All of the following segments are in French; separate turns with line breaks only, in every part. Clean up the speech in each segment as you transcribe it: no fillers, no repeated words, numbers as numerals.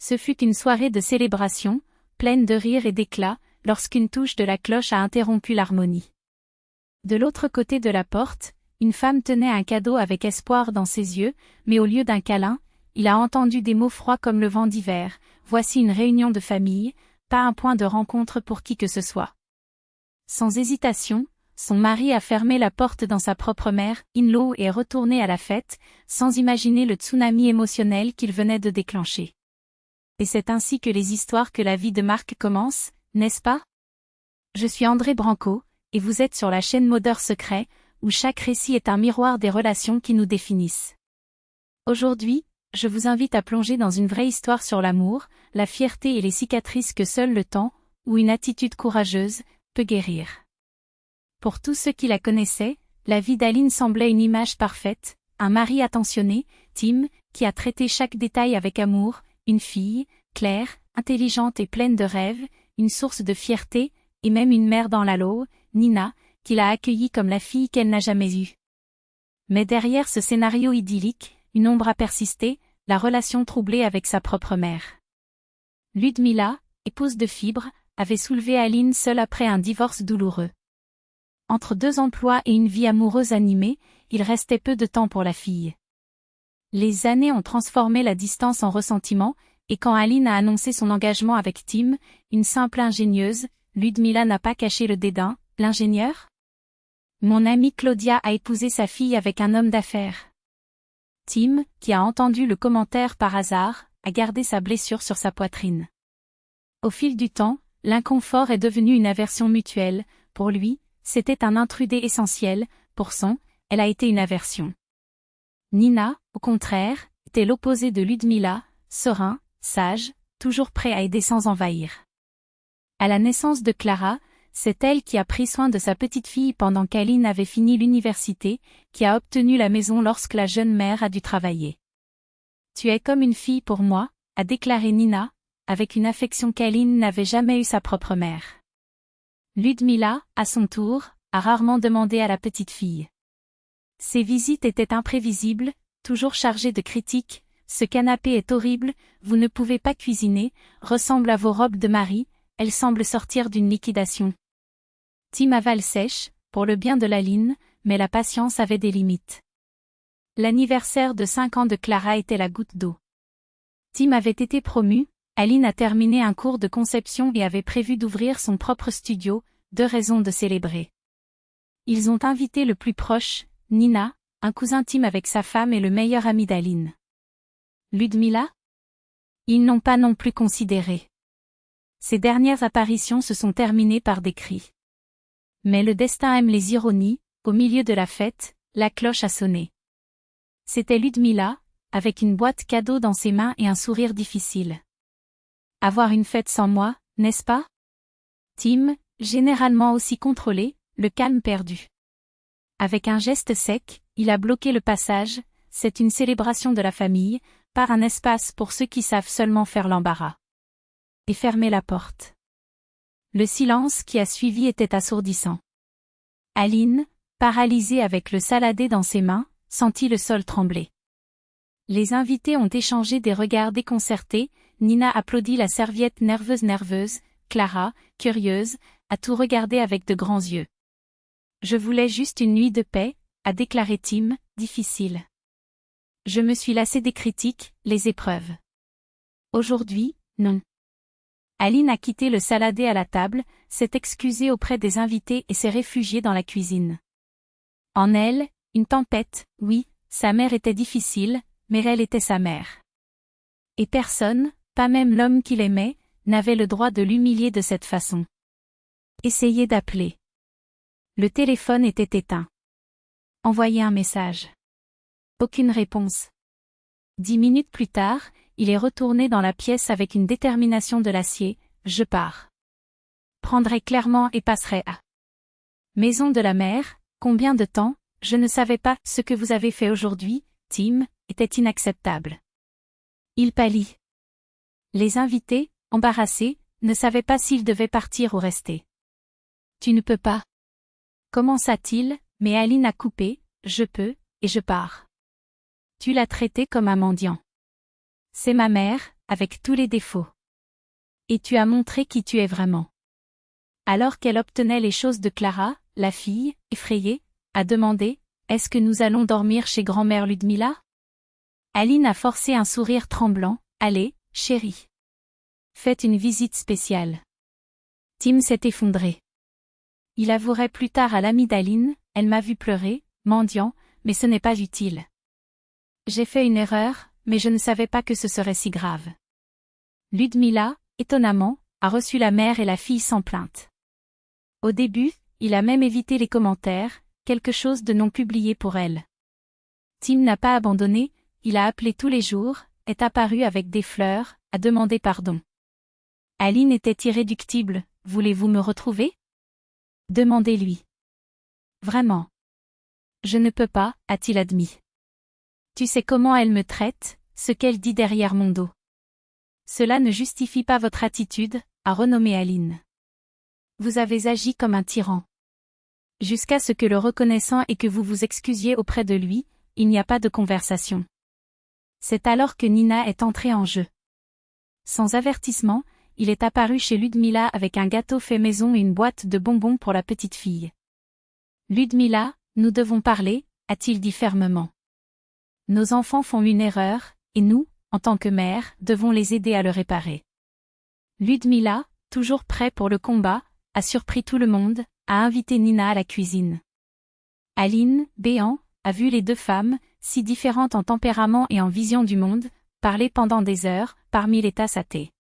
Ce fut une soirée de célébration, pleine de rires et d'éclats, lorsqu'une touche de la cloche a interrompu l'harmonie. De l'autre côté de la porte, une femme tenait un cadeau avec espoir dans ses yeux, mais au lieu d'un câlin, il a entendu des mots froids comme le vent d'hiver. Voici une réunion de famille, pas un point de rencontre pour qui que ce soit. Sans hésitation, son mari a fermé la porte dans sa propre mère, in-law, et est retourné à la fête, sans imaginer le tsunami émotionnel qu'il venait de déclencher. Et c'est ainsi que les histoires que la vie de Marc commence, n'est-ce pas? Je suis André Branco, et vous êtes sur la chaîne Modeur Secret, où chaque récit est un miroir des relations qui nous définissent. Aujourd'hui, je vous invite à plonger dans une vraie histoire sur l'amour, la fierté et les cicatrices que seul le temps, ou une attitude courageuse, peut guérir. Pour tous ceux qui la connaissaient, la vie d'Aline semblait une image parfaite, un mari attentionné, Tim, qui a traité chaque détail avec amour, une fille, Claire, intelligente et pleine de rêves, une source de fierté, et même une mère dans la lot, Nina, qui l'a accueillie comme la fille qu'elle n'a jamais eue. Mais derrière ce scénario idyllique, une ombre a persisté, la relation troublée avec sa propre mère. Ludmila, épouse de Fibre, avait soulevé Aline seule après un divorce douloureux. Entre 2 emplois et une vie amoureuse animée, il restait peu de temps pour la fille. Les années ont transformé la distance en ressentiment, et quand Aline a annoncé son engagement avec Tim, une simple ingénieuse, Ludmila n'a pas caché le dédain. L'ingénieur? Mon amie Claudia a épousé sa fille avec un homme d'affaires. Tim, qui a entendu le commentaire par hasard, a gardé sa blessure sur sa poitrine. Au fil du temps, l'inconfort est devenu une aversion mutuelle. Pour lui, c'était un intrudé essentiel, pour son, elle a été une aversion. Nina, au contraire, était l'opposé de Ludmila, serein, sage, toujours prêt à aider sans envahir. À la naissance de Clara, c'est elle qui a pris soin de sa petite fille pendant qu'Aline avait fini l'université, qui a obtenu la maison lorsque la jeune mère a dû travailler. Tu es comme une fille pour moi, a déclaré Nina, avec une affection qu'Aline n'avait jamais eue sa propre mère. Ludmila, à son tour, a rarement demandé à la petite fille. Ses visites étaient imprévisibles, toujours chargées de critiques. Ce canapé est horrible, vous ne pouvez pas cuisiner, ressemble à vos robes de mari, elle semble sortir d'une liquidation. Tim avale sèche, pour le bien de l'Aline, mais la patience avait des limites. L'anniversaire de 5 ans de Clara était la goutte d'eau. Tim avait été promu, Aline a terminé un cours de conception et avait prévu d'ouvrir son propre studio, 2 raisons de célébrer. Ils ont invité le plus proche, Nina, un cousin Tim avec sa femme et le meilleur ami d'Aline. Ludmila? Ils n'ont pas non plus considéré. Ces dernières apparitions se sont terminées par des cris. Mais le destin aime les ironies, au milieu de la fête, la cloche a sonné. C'était Ludmila, avec une boîte cadeau dans ses mains et un sourire difficile. Avoir une fête sans moi, n'est-ce pas? Tim, généralement aussi contrôlé, le calme perdu. Avec un geste sec, il a bloqué le passage, c'est une célébration de la famille, par un espace pour ceux qui savent seulement faire l'embarras. Et fermer la porte. Le silence qui a suivi était assourdissant. Aline, paralysée avec le saladé dans ses mains, sentit le sol trembler. Les invités ont échangé des regards déconcertés, Nina applaudit la serviette nerveuse, Clara, curieuse, a tout regardé avec de grands yeux. Je voulais juste une nuit de paix, a déclaré Tim, difficile. Je me suis lassée des critiques, les épreuves. Aujourd'hui, non. Aline a quitté le saladé à la table, s'est excusée auprès des invités et s'est réfugiée dans la cuisine. En elle, une tempête, oui, sa mère était difficile, mais elle était sa mère. Et personne, pas même l'homme qu'il aimait, n'avait le droit de l'humilier de cette façon. Essayez d'appeler. Le téléphone était éteint. Envoyez un message. Aucune réponse. 10 minutes plus tard, il est retourné dans la pièce avec une détermination de l'acier, je pars. Prendrai Clermont et passerai à Maison de la Mer, combien de temps, je ne savais pas, ce que vous avez fait aujourd'hui, Tim, était inacceptable. Il pâlit. Les invités, embarrassés, ne savaient pas s'ils devaient partir ou rester. Tu ne peux pas. Commença-t-il, mais Aline a coupé, je peux, et je pars. Tu l'as traité comme un mendiant. C'est ma mère, avec tous les défauts. Et tu as montré qui tu es vraiment. Alors qu'elle obtenait les choses de Clara, la fille, effrayée, a demandé « Est-ce que nous allons dormir chez grand-mère Ludmila ?» Aline a forcé un sourire tremblant « Allez, chérie. Faites une visite spéciale. » Tim s'est effondré. Il avouerait plus tard à l'ami d'Aline « Elle m'a vu pleurer, mendiant, mais ce n'est pas utile. J'ai fait une erreur, mais je ne savais pas que ce serait si grave. » Ludmila, étonnamment, a reçu la mère et la fille sans plainte. Au début, il a même évité les commentaires, quelque chose de non publié pour elle. Tim n'a pas abandonné, il a appelé tous les jours, est apparu avec des fleurs, a demandé pardon. Aline était irréductible, « Voulez-vous me retrouver ?» Demandez-lui. Vraiment. Je ne peux pas, a-t-il admis. Tu sais comment elle me traite, ce qu'elle dit derrière mon dos. Cela ne justifie pas votre attitude, a renommé Aline. Vous avez agi comme un tyran. Jusqu'à ce que le reconnaissant et que vous vous excusiez auprès de lui, il n'y a pas de conversation. C'est alors que Nina est entrée en jeu. Sans avertissement, il est apparu chez Ludmila avec un gâteau fait maison et une boîte de bonbons pour la petite fille. Ludmila, nous devons parler, a-t-il dit fermement. Nos enfants font une erreur, et nous, en tant que mère, devons les aider à le réparer. Ludmila, toujours prêt pour le combat, a surpris tout le monde, a invité Nina à la cuisine. Aline, béant, a vu les deux femmes, si différentes en tempérament et en vision du monde, parler pendant des heures, parmi les tasses à thé.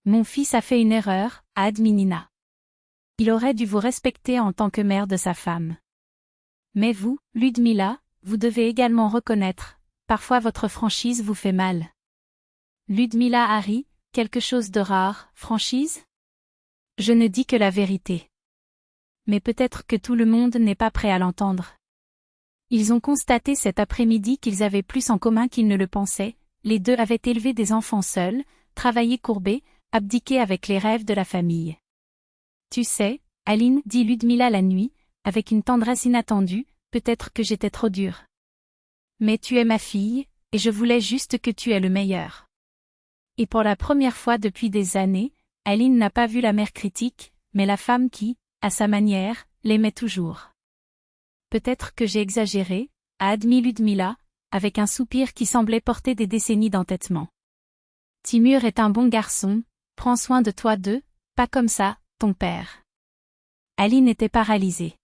Mon fils a fait une erreur, a admis Nina. Il aurait dû vous respecter en tant que mère de sa femme. Mais vous, Ludmila, vous devez également reconnaître, parfois votre franchise vous fait mal. Ludmila a ri, quelque chose de rare, franchise ? Je ne dis que la vérité. Mais peut-être que tout le monde n'est pas prêt à l'entendre. Ils ont constaté cet après-midi qu'ils avaient plus en commun qu'ils ne le pensaient, les deux avaient élevé des enfants seuls, travaillé courbés, abdiqué avec les rêves de la famille. Tu sais, Aline, dit Ludmila la nuit, avec une tendresse inattendue, peut-être que j'étais trop dure. Mais tu es ma fille, et je voulais juste que tu aies le meilleur. Et pour la première fois depuis des années, Aline n'a pas vu la mère critique, mais la femme qui, à sa manière, l'aimait toujours. Peut-être que j'ai exagéré, a admis Ludmila, avec un soupir qui semblait porter des décennies d'entêtement. Timur est un bon garçon, prends soin de toi pas comme ça, ton père. Aline était paralysée.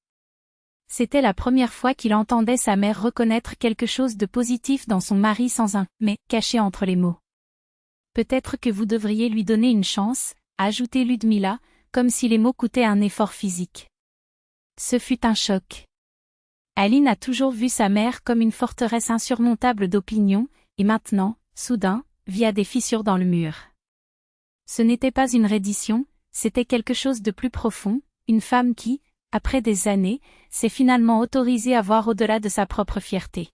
C'était la première fois qu'il entendait sa mère reconnaître quelque chose de positif dans son mari sans un « mais » caché entre les mots. Peut-être que vous devriez lui donner une chance, a ajouté Ludmila, comme si les mots coûtaient un effort physique. Ce fut un choc. Aline a toujours vu sa mère comme une forteresse insurmontable d'opinion, et maintenant, soudain, via des fissures dans le mur. Ce n'était pas une reddition, c'était quelque chose de plus profond, une femme qui, après des années, s'est finalement autorisée à voir au-delà de sa propre fierté.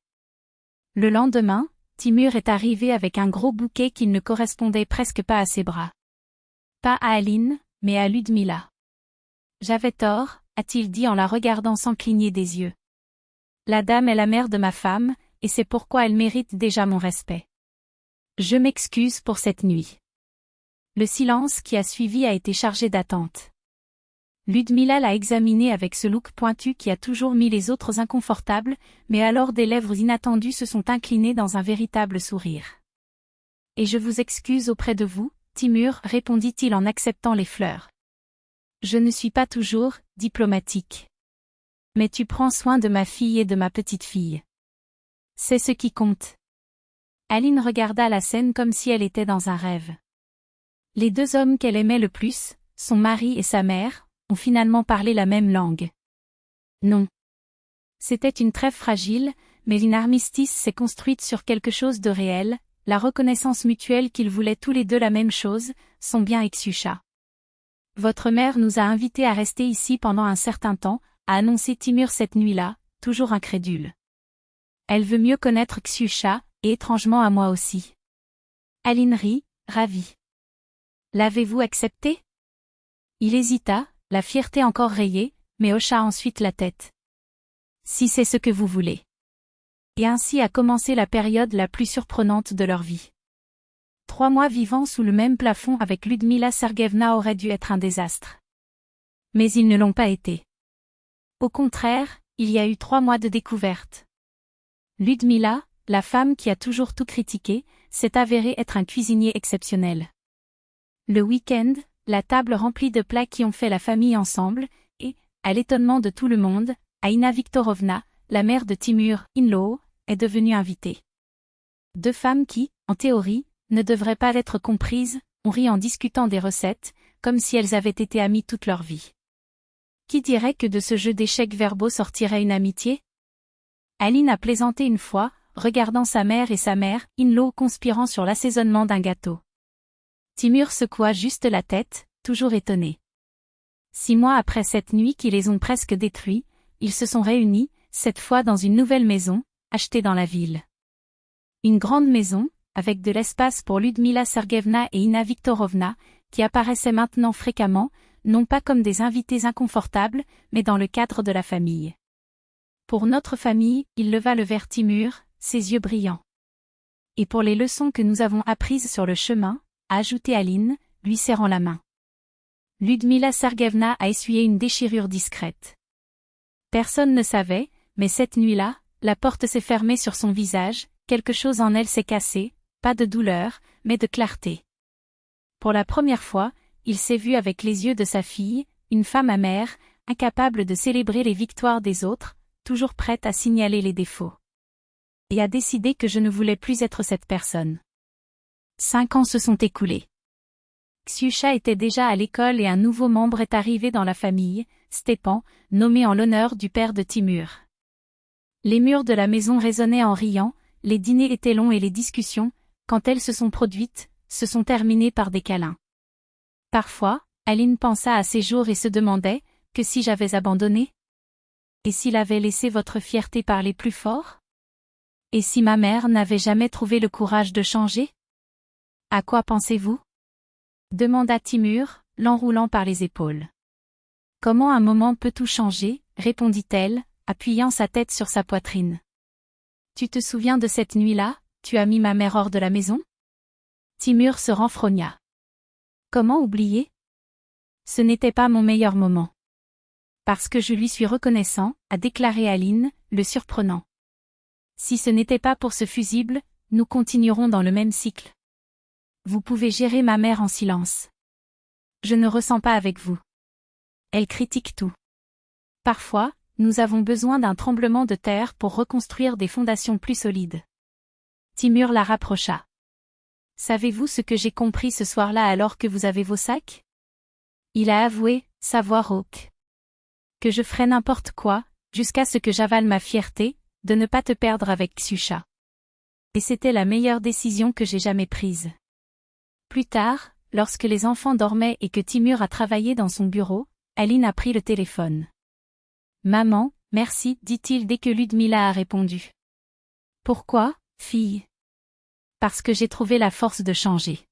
Le lendemain, Timur est arrivé avec un gros bouquet qui ne correspondait presque pas à ses bras. Pas à Aline, mais à Ludmila. J'avais tort, a-t-il dit en la regardant sans cligner des yeux. La dame est la mère de ma femme, et c'est pourquoi elle mérite déjà mon respect. Je m'excuse pour cette nuit. Le silence qui a suivi a été chargé d'attente. Ludmila l'a examiné avec ce look pointu qui a toujours mis les autres inconfortables, mais alors des lèvres inattendues se sont inclinées dans un véritable sourire. « Et je vous excuse auprès de vous, Timur, répondit-il en acceptant les fleurs. Je ne suis pas toujours diplomatique. Mais tu prends soin de ma fille et de ma petite fille. C'est ce qui compte. » Aline regarda la scène comme si elle était dans un rêve. Les deux hommes qu'elle aimait le plus, son mari et sa mère, ont finalement parlé la même langue. Non. C'était une trêve fragile, mais une armistice s'est construite sur quelque chose de réel, la reconnaissance mutuelle qu'ils voulaient tous les deux la même chose, son bien et Xiusha. Votre mère nous a invités à rester ici pendant un certain temps, a annoncé Timur cette nuit-là, toujours incrédule. Elle veut mieux connaître Xiusha, et étrangement à moi aussi. Aline rit, ravie. L'avez-vous accepté? Il hésita, la fierté encore rayée, mais hocha ensuite la tête. Si c'est ce que vous voulez. Et ainsi a commencé la période la plus surprenante de leur vie. 3 mois vivant sous le même plafond avec Ludmila Serguevna auraient dû être un désastre. Mais ils ne l'ont pas été. Au contraire, il y a eu 3 mois de découverte. Ludmila, la femme qui a toujours tout critiqué, s'est avérée être un cuisinier exceptionnel. Le week-end, la table remplie de plats qui ont fait la famille ensemble, et, à l'étonnement de tout le monde, Aïna Viktorovna, la mère de Timur, in-law, est devenue invitée. 2 femmes qui, en théorie, ne devraient pas être comprises, ont ri en discutant des recettes, comme si elles avaient été amies toute leur vie. Qui dirait que de ce jeu d'échecs verbaux sortirait une amitié? Aline a plaisanté une fois, regardant sa mère et sa mère, in-law conspirant sur l'assaisonnement d'un gâteau. Timur secoua juste la tête, toujours étonné. 6 mois après cette nuit qui les ont presque détruits, ils se sont réunis, cette fois dans une nouvelle maison, achetée dans la ville. Une grande maison, avec de l'espace pour Ludmila Serguevna et Ina Viktorovna, qui apparaissaient maintenant fréquemment, non pas comme des invités inconfortables, mais dans le cadre de la famille. Pour notre famille, il leva le verre Timur, ses yeux brillants. Et pour les leçons que nous avons apprises sur le chemin, a ajouté Aline, lui serrant la main. Ludmila Serguevna a essuyé une déchirure discrète. Personne ne savait, mais cette nuit-là, la porte s'est fermée sur son visage, quelque chose en elle s'est cassé, pas de douleur, mais de clarté. Pour la première fois, il s'est vu avec les yeux de sa fille, une femme amère, incapable de célébrer les victoires des autres, toujours prête à signaler les défauts. Et a décidé que je ne voulais plus être cette personne. 5 ans se sont écoulés. Ksiusha était déjà à l'école et un nouveau membre est arrivé dans la famille, Stepan, nommé en l'honneur du père de Timur. Les murs de la maison résonnaient en riant, les dîners étaient longs et les discussions, quand elles se sont produites, se sont terminées par des câlins. Parfois, Aline pensa à ces jours et se demandait, que si j'avais abandonné? Et s'il avait laissé votre fierté parler plus fort? Et si ma mère n'avait jamais trouvé le courage de changer? À quoi pensez-vous? Demanda Timur, l'enroulant par les épaules. Comment un moment peut tout changer, répondit-elle, appuyant sa tête sur sa poitrine. Tu te souviens de cette nuit-là, tu as mis ma mère hors de la maison? Timur se renfrogna. Comment oublier? Ce n'était pas mon meilleur moment. Parce que je lui suis reconnaissant, a déclaré Aline, le surprenant. Si ce n'était pas pour ce fusible, nous continuerons dans le même cycle. Vous pouvez gérer ma mère en silence. Je ne ressens pas avec vous. Elle critique tout. Parfois, nous avons besoin d'un tremblement de terre pour reconstruire des fondations plus solides. Timur la rapprocha. Savez-vous ce que j'ai compris ce soir-là alors que vous avez vos sacs? Il a avoué, sa voix rauque. Que je ferais n'importe quoi, jusqu'à ce que j'avale ma fierté, de ne pas te perdre avec Ksiusha. Et c'était la meilleure décision que j'ai jamais prise. Plus tard, lorsque les enfants dormaient et que Timur a travaillé dans son bureau, Aline a pris le téléphone. Maman, merci, dit-il dès que Ludmila a répondu. Pourquoi, fille? Parce que j'ai trouvé la force de changer.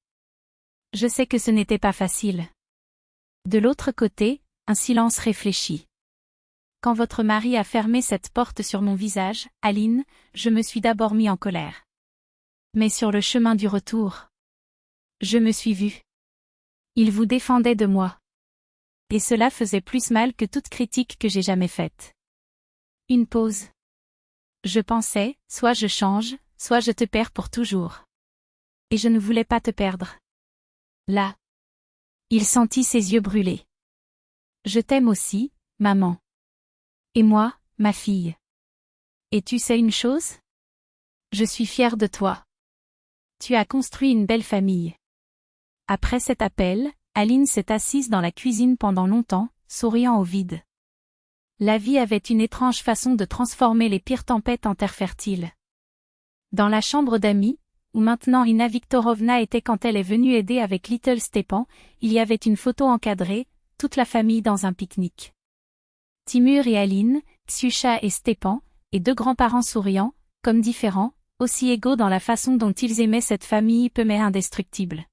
Je sais que ce n'était pas facile. De l'autre côté, un silence réfléchi. Quand votre mari a fermé cette porte sur mon visage, Aline, je me suis d'abord mis en colère. Mais sur le chemin du retour, je me suis vue. Il vous défendait de moi. Et cela faisait plus mal que toute critique que j'ai jamais faite. Une pause. Je pensais, soit je change, soit je te perds pour toujours. Et je ne voulais pas te perdre. Là. Il sentit ses yeux brûler. Je t'aime aussi, maman. Et moi, ma fille. Et tu sais une chose? Je suis fière de toi. Tu as construit une belle famille. Après cet appel, Aline s'est assise dans la cuisine pendant longtemps, souriant au vide. La vie avait une étrange façon de transformer les pires tempêtes en terre fertile. Dans la chambre d'amis, où maintenant Ina Viktorovna était quand elle est venue aider avec Little Stepan, il y avait une photo encadrée, toute la famille dans un pique-nique. Timur et Aline, Ksiusha et Stepan, et 2 grands-parents souriants, comme différents, aussi égaux dans la façon dont ils aimaient cette famille peu mais indestructible.